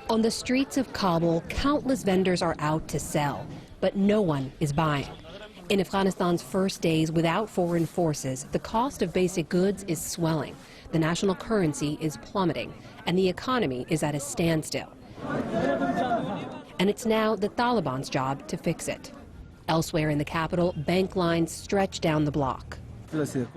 On the streets of Kabul, countless vendors are out to sell, but no one is buying. In Afghanistan's first days without foreign forces, the cost of basic goods is swelling, the national currency is plummeting, and the economy is at a standstill. And it's now the Taliban's job to fix it. Elsewhere in the capital, bank lines stretch down the block.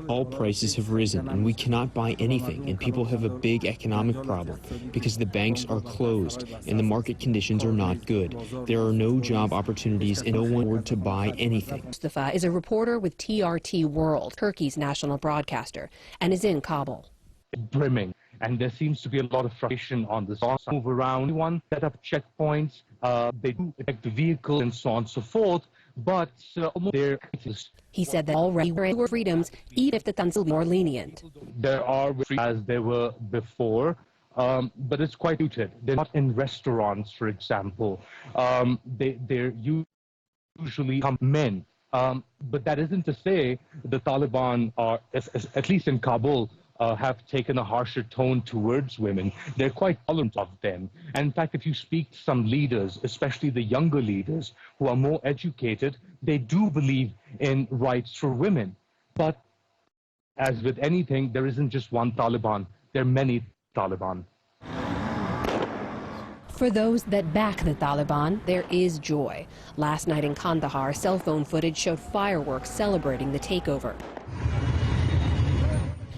All prices have risen, and we cannot buy anything, and people have a big economic problem because the banks are closed and the market conditions are not good. There are no job opportunities and no one afford to buy anything. Mustafa is a reporter with TRT World, Turkey's national broadcaster, and is in Kabul. Brimming, and there seems to be a lot of frustration on this. Move around, one set up checkpoints, they do affect the vehicle and so on and so forth, but he said that already were freedoms, even if the Tanzil more lenient. There are as there were before, but it's quite muted. They're not in restaurants, for example. They're usually men. But that isn't to say the Taliban are, at least in Kabul, have taken a harsher tone towards women. They're quite tolerant of them. And in fact, if you speak to some leaders, especially the younger leaders who are more educated, they do believe in rights for women. But as with anything, there isn't just one Taliban. There are many Taliban. For those that back the Taliban, there is joy. Last night in Kandahar, cell phone footage showed fireworks celebrating the takeover.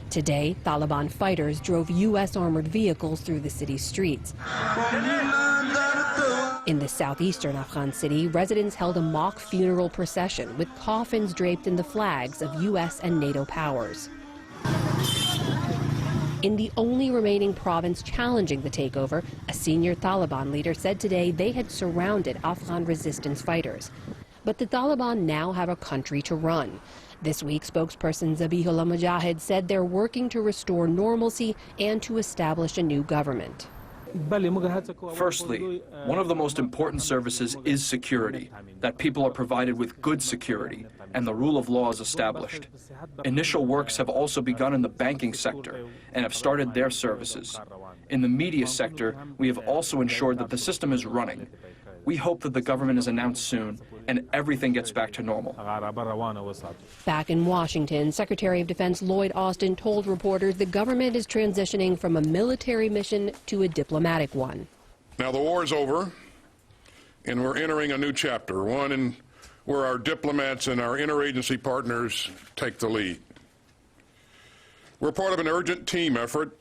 Today, Taliban fighters drove U.S. armored vehicles through the city's streets. In the southeastern Afghan city, residents held a mock funeral procession with coffins draped in the flags of U.S. and NATO powers. In the only remaining province challenging the takeover, a senior Taliban leader said today they had surrounded Afghan resistance fighters. But the Taliban now have a country to run. This week, spokesperson Zabihullah Mujahid said they're working to restore normalcy and to establish a new government. Firstly, one of the most important services is security, that people are provided with good security, and the rule of law is established. Initial works have also begun in the banking sector and have started their services. In the media sector, we have also ensured that the system is running. We hope that the government is announced soon and everything gets back to normal. Back in Washington, Secretary of Defense Lloyd Austin told reporters the government is transitioning from a military mission to a diplomatic one. Now the war is over, and we're entering a new chapter, one where our diplomats and our interagency partners take the lead. We're part of an urgent team effort